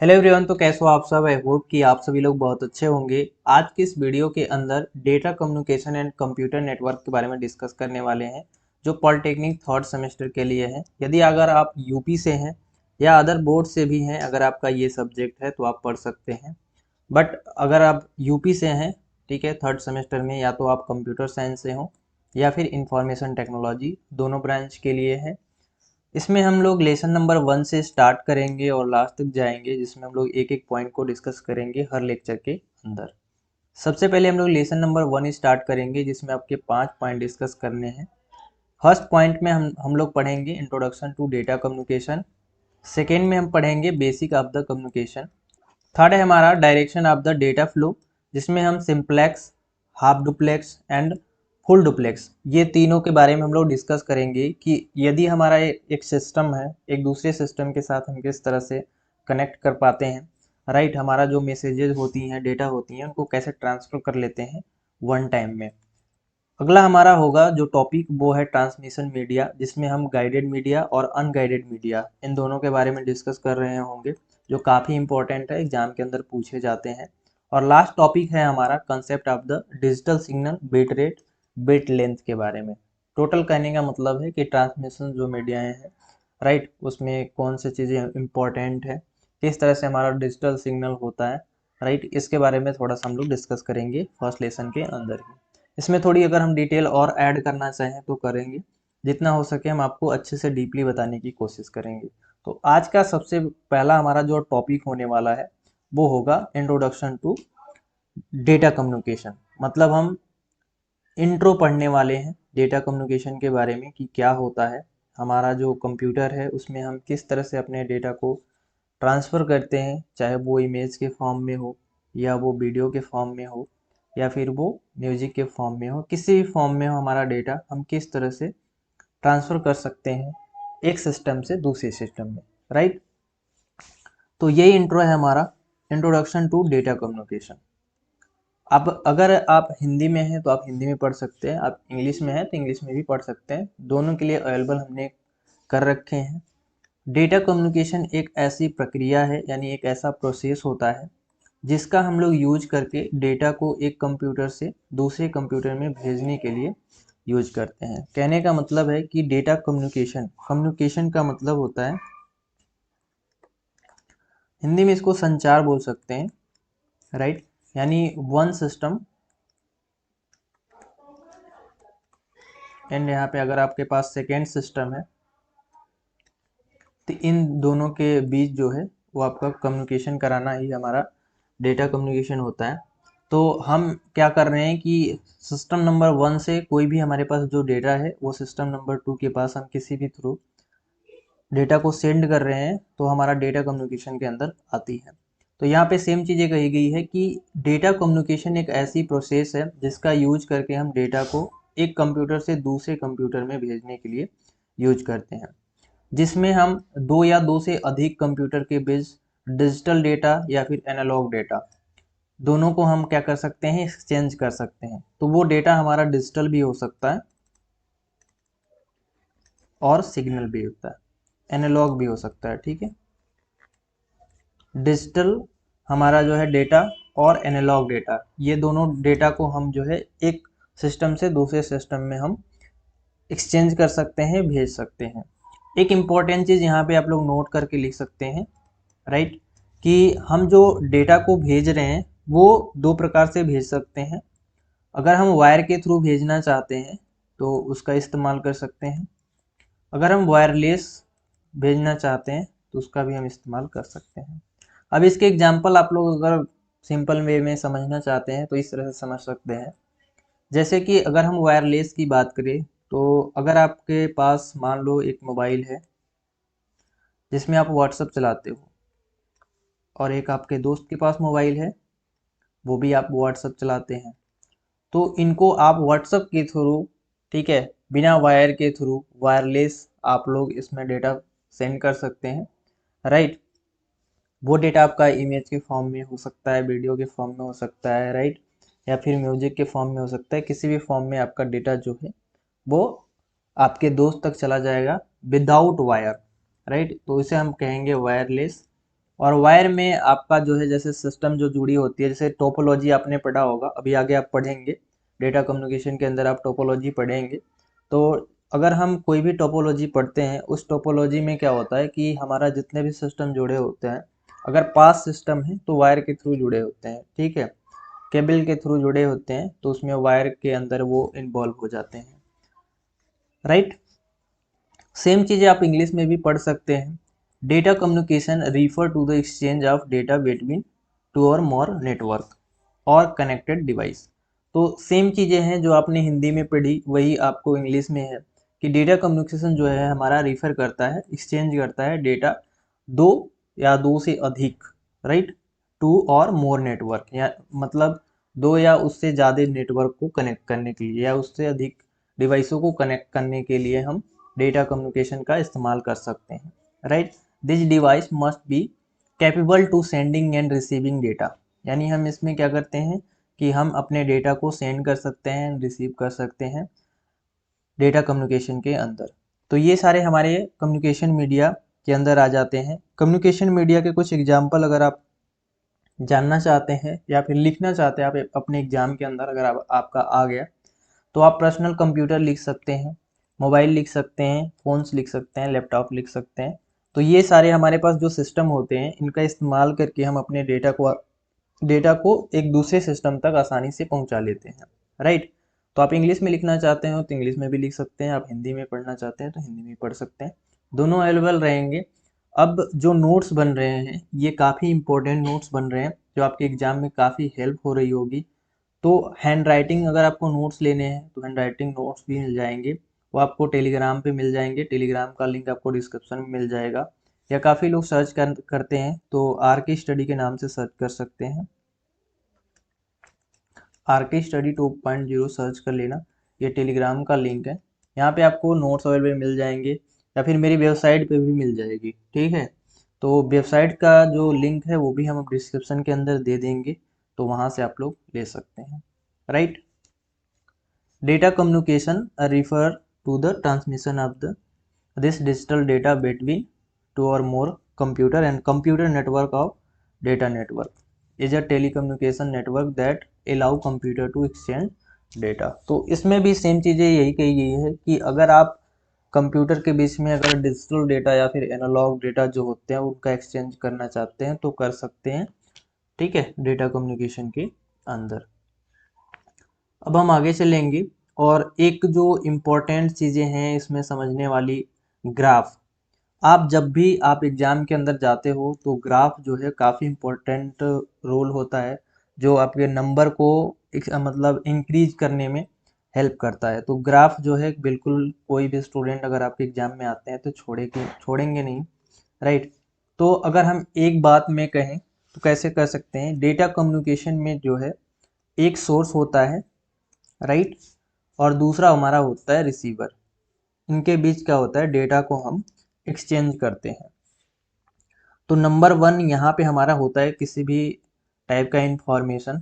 Hello everyone. तो कैसे हो आप सब। आई होप कि आप सभी लोग बहुत अच्छे होंगे। आज की इस वीडियो के अंदर data communication and computer network के बारे में डिस्कस करने वाले हैं, जो पॉलिटेक्निक थर्ड सेमेस्टर के लिए है। यदि अगर आप यूपी से हैं या अदर बोर्ड से भी हैं, अगर आपका ये सब्जेक्ट है तो आप पढ़ सकते हैं। बट अगर आप यूपी से हैं, ठीक है, थर्ड सेमेस्टर में, या तो आप कंप्यूटर साइंस से हों या फिर इंफॉर्मेशन टेक्नोलॉजी, दोनों ब्रांच के लिए है। इसमें हम लोग लेसन नंबर 1 से स्टार्ट करेंगे और लास्ट तक जाएंगे, जिसमें हम लोग एक एक पॉइंट को डिस्कस करेंगे हर लेक्चर के अंदर। सबसे पहले हम लोग लेसन नंबर 1 स्टार्ट करेंगे, जिसमें आपके 5 पॉइंट डिस्कस करने हैं। फर्स्ट पॉइंट में हम लोग पढ़ेंगे introduction to data communication. Second में हम पढ़ेंगे basic of the communication. Third है हमारा direction of the data flow, जिसमें हम simplex, half duplex and full duplex, ये तीनों के बारे में हम लोग डिस्कस करेंगे कि यदि हमारा एक सिस्टम है, एक दूसरे सिस्टम के साथ हम किस तरह से कनेक्ट कर पाते हैं। राइट, हमारा जो मैसेजेस होती हैं, डेटा होती हैं, उनको कैसे ट्रांसफ़र कर लेते हैं वन टाइम में। अगला हमारा होगा जो टॉपिक, वो है ट्रांसमिशन मीडिया, जिसमें हम गाइडेड मीडिया और अनगाइडेड मीडिया, इन दोनों के बारे में डिस्कस कर रहे होंगे, जो काफ़ी इंपॉर्टेंट है, एग्जाम के अंदर पूछे जाते हैं। और लास्ट टॉपिक है हमारा concept of the digital signal bit rate, bit length के बारे में। टोटल कहने का मतलब है कि ट्रांसमिशन जो मीडियाएँ हैं, राइट, उसमें कौन सी चीज़ें इंपॉर्टेंट है, किस तरह से हमारा डिजिटल सिग्नल होता है, राइट, इसके बारे में थोड़ा सा हम लोग डिस्कस करेंगे फर्स्ट लेसन के अंदर ही। इसमें थोड़ी अगर हम डिटेल और ऐड करना चाहें तो करेंगे, जितना हो सके हम आपको अच्छे से डीपली बताने की कोशिश करेंगे। तो आज का सबसे पहला हमारा जो टॉपिक होने वाला है, वो होगा इंट्रोडक्शन टू डेटा कम्युनिकेशन। मतलब हम इंट्रो पढ़ने वाले हैं डेटा कम्युनिकेशन के बारे में कि क्या होता है। हमारा जो कंप्यूटर है उसमें हम किस तरह से अपने डेटा को ट्रांसफ़र करते हैं, चाहे वो इमेज के फॉर्म में हो, या वो वीडियो के फॉर्म में हो, या फिर वो म्यूजिक के फॉर्म में हो, किसी भी फॉर्म में हो, हमारा डेटा हम किस तरह से ट्रांसफ़र कर सकते हैं एक सिस्टम से दूसरे सिस्टम में। राइट, तो यही इंट्रो है हमारा, इंट्रोडक्शन टू डेटा कम्युनिकेशन। अब अगर आप हिंदी में हैं तो आप हिंदी में पढ़ सकते हैं, आप इंग्लिश में हैं तो इंग्लिश में भी पढ़ सकते हैं, दोनों के लिए अवेलेबल हमने कर रखे हैं। डेटा कम्युनिकेशन एक ऐसी प्रक्रिया है, यानी एक ऐसा प्रोसेस होता है जिसका हम लोग यूज करके डेटा को एक कंप्यूटर से दूसरे कंप्यूटर में भेजने के लिए यूज करते हैं। कहने का मतलब है कि डेटा कम्युनिकेशन, कम्युनिकेशन का मतलब होता है, हिंदी में इसको संचार बोल सकते हैं, राइट, यानी वन सिस्टम एंड यहाँ पे अगर आपके पास सेकेंड सिस्टम है, तो इन दोनों के बीच जो है वो आपका कम्युनिकेशन कराना ही हमारा डेटा कम्युनिकेशन होता है। तो हम क्या कर रहे हैं कि सिस्टम नंबर 1 से कोई भी हमारे पास जो डेटा है वो सिस्टम नंबर 2 के पास हम किसी भी थ्रू डेटा को सेंड कर रहे हैं, तो हमारा डेटा कम्युनिकेशन के अंदर आती है। तो यहाँ पे सेम चीज़ें कही गई है कि डेटा कम्युनिकेशन एक ऐसी प्रोसेस है जिसका यूज करके हम डेटा को एक कंप्यूटर से दूसरे कंप्यूटर में भेजने के लिए यूज करते हैं, जिसमें हम दो या दो से अधिक कंप्यूटर के बीच डिजिटल डेटा या फिर एनालॉग डेटा, दोनों को हम क्या कर सकते हैं, एक्सचेंज कर सकते हैं। तो वो डेटा हमारा डिजिटल भी हो सकता है और सिग्नल भी होता है, एनालॉग भी हो सकता है, ठीक है। डिजिटल हमारा जो है डेटा और एनालॉग डेटा, ये दोनों डेटा को हम जो है एक सिस्टम से दूसरे सिस्टम में हम एक्सचेंज कर सकते हैं, भेज सकते हैं। एक इम्पॉर्टेंट चीज़ यहाँ पे आप लोग नोट करके लिख सकते हैं, राइट, कि हम जो डेटा को भेज रहे हैं वो दो प्रकार से भेज सकते हैं। अगर हम वायर के थ्रू भेजना चाहते हैं तो उसका इस्तेमाल कर सकते हैं। अगर हम वायरलेस भेजना चाहते हैं तो उसका भी हम इस्तेमाल कर सकते हैं। अब इसके एग्जाम्पल आप लोग अगर सिंपल वे में समझना चाहते हैं तो इस तरह से समझ सकते हैं। जैसे कि अगर हम वायरलेस की बात करें, तो अगर आपके पास मान लो एक मोबाइल है जिसमें आप व्हाट्सअप चलाते हो, और एक आपके दोस्त के पास मोबाइल है, वो भी आप व्हाट्सअप चलाते हैं, तो इनको आप व्हाट्सअप के थ्रू, ठीक है, बिना वायर के थ्रू वायरलेस आप लोग इसमें डेटा सेंड कर सकते हैं। राइट, वो डेटा आपका इमेज के फॉर्म में हो सकता है, वीडियो के फॉर्म में हो सकता है, राइट, या फिर म्यूजिक के फॉर्म में हो सकता है। किसी भी फॉर्म में आपका डेटा जो है वो आपके दोस्त तक चला जाएगा विदाउट वायर, राइट, तो इसे हम कहेंगे वायरलेस और वायर में आपका जो है जैसे सिस्टम जो जुड़ी होती है, जैसे टोपोलॉजी आपने पढ़ा होगा, अभी आगे आप पढ़ेंगे डेटा कम्युनिकेशन के अंदर आप टोपोलॉजी पढ़ेंगे। तो अगर हम कोई भी टोपोलॉजी पढ़ते हैं, उस टोपोलॉजी में क्या होता है कि हमारा जितने भी सिस्टम जुड़े होते हैं, अगर पास सिस्टम है तो वायर के थ्रू जुड़े होते हैं, ठीक है, केबल के थ्रू जुड़े होते हैं, तो उसमें वायर के अंदर वो इन्वॉल्व हो जाते हैं, राइट। सेम चीज़ें आप इंग्लिश में भी पढ़ सकते हैं। Data communication refer to the exchange of data between two or more network or connected device. तो सेम चीज़ें हैं जो आपने हिंदी में पढ़ी, वही आपको इंग्लिश में है कि डेटा कम्युनिकेशन जो है हमारा रिफर करता है, एक्सचेंज करता है डेटा दो या दो से अधिक, right, to or more network, या मतलब दो या उससे ज़्यादा नेटवर्क को कनेक्ट करने के लिए या उससे अधिक डिवाइसों को कनेक्ट करने के लिए हम डेटा कम्युनिकेशन का इस्तेमाल कर सकते हैं, right. This device must be capable to sending and receiving data, यानी हम इसमें क्या करते हैं कि हम अपने डेटा को सेंड कर सकते हैं, रिसीव कर सकते हैं डेटा कम्युनिकेशन के अंदर। तो ये सारे हमारे कम्युनिकेशन मीडिया के अंदर आ जाते हैं। कम्युनिकेशन मीडिया के कुछ एग्जाम्पल अगर आप जानना चाहते हैं या फिर लिखना चाहते हैं आप अपने एग्जाम के अंदर, अगर आपका आ गया, तो आप पर्सनल कंप्यूटर लिख सकते हैं, मोबाइल लिख सकते हैं, फ़ोन्स लिख सकते हैं, लैपटॉप लिख सकते हैं। तो ये सारे हमारे पास जो सिस्टम होते हैं, इनका इस्तेमाल करके हम अपने डेटा को एक दूसरे सिस्टम तक आसानी से पहुंचा लेते हैं, राइट। तो आप इंग्लिश में लिखना चाहते हो तो इंग्लिश में भी लिख सकते हैं, आप हिंदी में पढ़ना चाहते हैं तो हिंदी में पढ़ सकते हैं, दोनों अवेलेबल रहेंगे। अब जो नोट्स बन रहे हैं, ये काफ़ी इंपॉर्टेंट नोट्स बन रहे हैं जो आपके एग्जाम में काफ़ी हेल्प हो रही होगी। तो हैंड राइटिंग अगर आपको नोट्स लेने हैं तो हैंड राइटिंग नोट्स भी मिल जाएंगे, वो आपको टेलीग्राम पे मिल जाएंगे, टेलीग्राम का लिंक आपको डिस्क्रिप्शन में मिल जाएगा, या काफ़ी लोग सर्च करते हैं तो आर के स्टडी के नाम से सर्च कर सकते हैं, आर के स्टडी 2.0 सर्च कर लेना, ये टेलीग्राम का लिंक है, यहाँ पे आपको नोट्स अवेलेबल मिल जाएंगे, या फिर मेरी वेबसाइट पे भी मिल जाएगी, ठीक है। तो वेबसाइट का जो लिंक है वो भी हम डिस्क्रिप्शन के अंदर दे देंगे, तो वहाँ से आप लोग ले सकते हैं, right. Data communication refer to the transmission of this digital data between two or more computer, and computer network of data network is a telecommunication network that allow computer to exchange data। तो इसमें भी same चीज़ें यही कही गई है कि अगर आप कंप्यूटर के बीच में अगर डिजिटल डेटा या फिर एनालॉग डेटा जो होते हैं उनका एक्सचेंज करना चाहते हैं तो कर सकते हैं, ठीक है, डेटा कम्युनिकेशन के अंदर। अब हम आगे चलेंगे, और एक जो इम्पोर्टेंट चीज़ें हैं इसमें समझने वाली, ग्राफ। आप जब भी आप एग्ज़ाम के अंदर जाते हो तो ग्राफ जो है काफ़ी इम्पोर्टेंट रोल होता है, जो आपके नंबर को मतलब इंक्रीज करने में हेल्प करता है। तो ग्राफ जो है बिल्कुल कोई भी स्टूडेंट अगर आपके एग्ज़ाम में आते हैं तो छोड़ेंगे नहीं, राइट। तो अगर हम एक बात में कहें तो कैसे कर सकते हैं, डेटा कम्युनिकेशन में जो है एक सोर्स होता है, राइट, और दूसरा हमारा होता है रिसीवर। इनके बीच क्या होता है, डेटा को हम एक्सचेंज करते हैं। तो नंबर वन यहाँ पे हमारा होता है किसी भी टाइप का इंफॉर्मेशन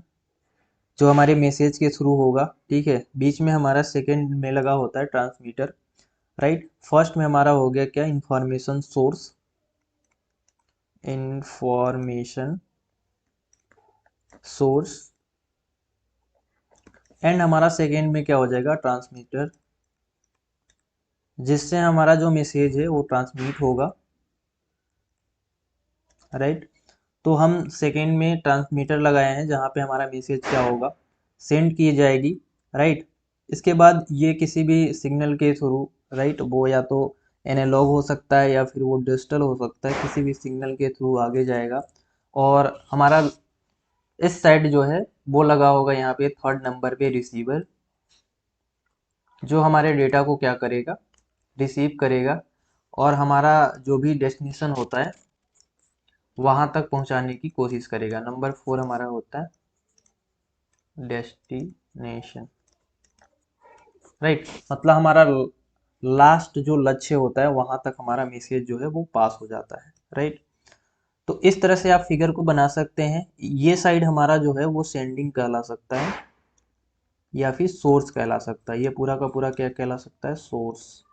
जो हमारे मैसेज के थ्रू होगा, ठीक है। बीच में हमारा सेकंड में लगा होता है ट्रांसमीटर, राइट। फर्स्ट में हमारा हो गया क्या, information source, information source, and हमारा सेकेंड में क्या हो जाएगा, ट्रांसमीटर, जिससे हमारा जो मैसेज है वो ट्रांसमिट होगा, राइट। तो हम सेकेंड में ट्रांसमीटर लगाए हैं जहाँ पे हमारा मैसेज क्या होगा, सेंड की जाएगी, राइट। इसके बाद ये किसी भी सिग्नल के थ्रू, राइट, वो या तो एनालॉग हो सकता है या फिर वो डिजिटल हो सकता है, किसी भी सिग्नल के थ्रू आगे जाएगा। और हमारा इस साइड जो है वो लगा होगा यहाँ पे थर्ड नंबर पे रिसीवर, जो हमारे डेटा को क्या करेगा, रिसीव करेगा, और हमारा जो भी डेस्टिनेशन होता है वहां तक पहुंचाने की कोशिश करेगा। नंबर 4 हमारा होता है डेस्टिनेशन, राइट। मतलब हमारा लास्ट जो लक्ष्य होता है वहां तक हमारा मैसेज जो है वो पास हो जाता है, राइट। तो इस तरह से आप फिगर को बना सकते हैं। ये साइड हमारा जो है वो सेंडिंग कहला सकता है या फिर सोर्स कहला सकता है, ये पूरा का पूरा क्या कहला सकता है, सोर्स,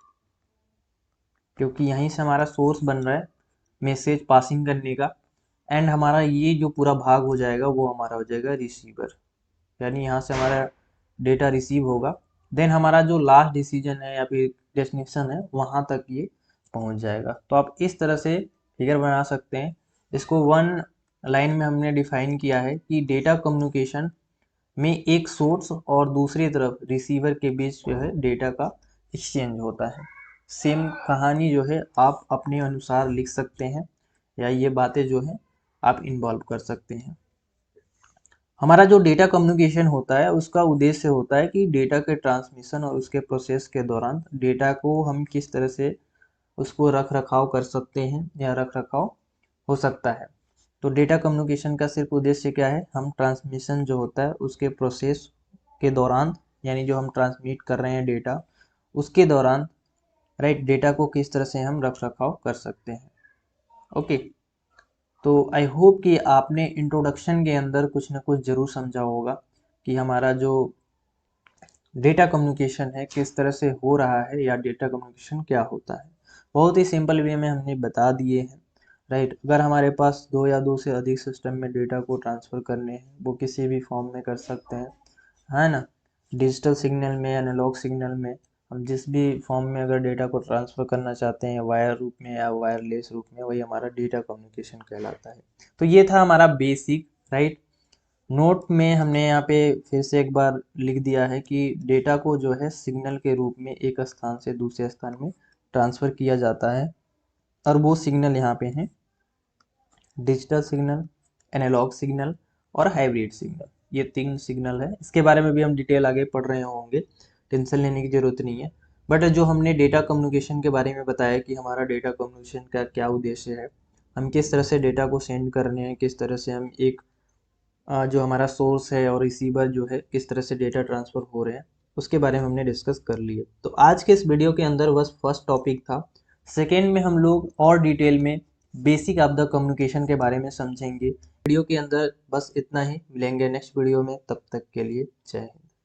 क्योंकि यहीं से हमारा सोर्स बन रहा है मैसेज पासिंग करने का। एंड हमारा ये जो पूरा भाग हो जाएगा वो हमारा हो जाएगा रिसीवर, यानी यहाँ से हमारा डेटा रिसीव होगा, देन हमारा जो लास्ट डिसीजन है या फिर डेस्टिनेशन है वहाँ तक ये पहुँच जाएगा। तो आप इस तरह से फिगर बना सकते हैं। इसको वन लाइन में हमने डिफाइन किया है कि डेटा कम्युनिकेशन में एक सोर्स और दूसरी तरफ रिसीवर के बीच जो है डेटा का एक्सचेंज होता है। सेम कहानी जो है आप अपने अनुसार लिख सकते हैं या ये बातें जो है आप इन्वॉल्व कर सकते हैं। हमारा जो डेटा कम्युनिकेशन होता है उसका उद्देश्य होता है कि डेटा के ट्रांसमिशन और उसके प्रोसेस के दौरान डेटा को हम किस तरह से उसको रख रखाव कर सकते हैं या रख रखाव हो सकता है। तो डेटा कम्युनिकेशन का सिर्फ उद्देश्य क्या है, हम ट्रांसमिशन जो होता है उसके प्रोसेस के दौरान, यानी जो हम ट्रांसमिट कर रहे हैं डेटा उसके दौरान राइट डेटा को किस तरह से हम रख रखाव कर सकते हैं। ओके, तो आई होप कि आपने इंट्रोडक्शन के अंदर कुछ ना कुछ ज़रूर समझा होगा कि हमारा जो डेटा कम्युनिकेशन है किस तरह से हो रहा है या डेटा कम्युनिकेशन क्या होता है। बहुत ही सिंपल वे में हमने बता दिए हैं राइट। अगर हमारे पास दो या दो से अधिक सिस्टम में डेटा को ट्रांसफ़र करने हैं वो किसी भी फॉर्म में कर सकते हैं, है ना। डिजिटल सिग्नल में, एनालॉग सिग्नल में, हम जिस भी फॉर्म में अगर डेटा को ट्रांसफ़र करना चाहते हैं वायर रूप में या वायरलेस रूप में, वही हमारा डेटा कम्युनिकेशन कहलाता है। तो ये था हमारा बेसिक राइट। नोट में हमने यहाँ पे फिर से एक बार लिख दिया है कि डेटा को जो है सिग्नल के रूप में एक स्थान से दूसरे स्थान में ट्रांसफ़र किया जाता है, और वो सिग्नल यहाँ पे हैं डिजिटल सिग्नल, एनालॉग सिग्नल और हाइब्रिड सिग्नल। ये तीन सिग्नल है, इसके बारे में भी हम डिटेल आगे पढ़ रहे होंगे, टेंशन लेने की ज़रूरत नहीं है। बट जो हमने डेटा कम्युनिकेशन के बारे में बताया कि हमारा डेटा कम्युनिकेशन का क्या उद्देश्य है, हम किस तरह से डेटा को सेंड कर रहे हैं, किस तरह से हम एक जो हमारा सोर्स है और रिसीवर जो है किस तरह से डेटा ट्रांसफ़र हो रहे हैं, उसके बारे में हमने डिस्कस कर लिए। तो आज के इस वीडियो के अंदर बस फर्स्ट टॉपिक था। सेकेंड में हम लोग और डिटेल में बेसिक ऑफ द कम्युनिकेशन के बारे में समझेंगे। वीडियो के अंदर बस इतना ही, मिलेंगे नेक्स्ट वीडियो में, तब तक के लिए जय हिंद।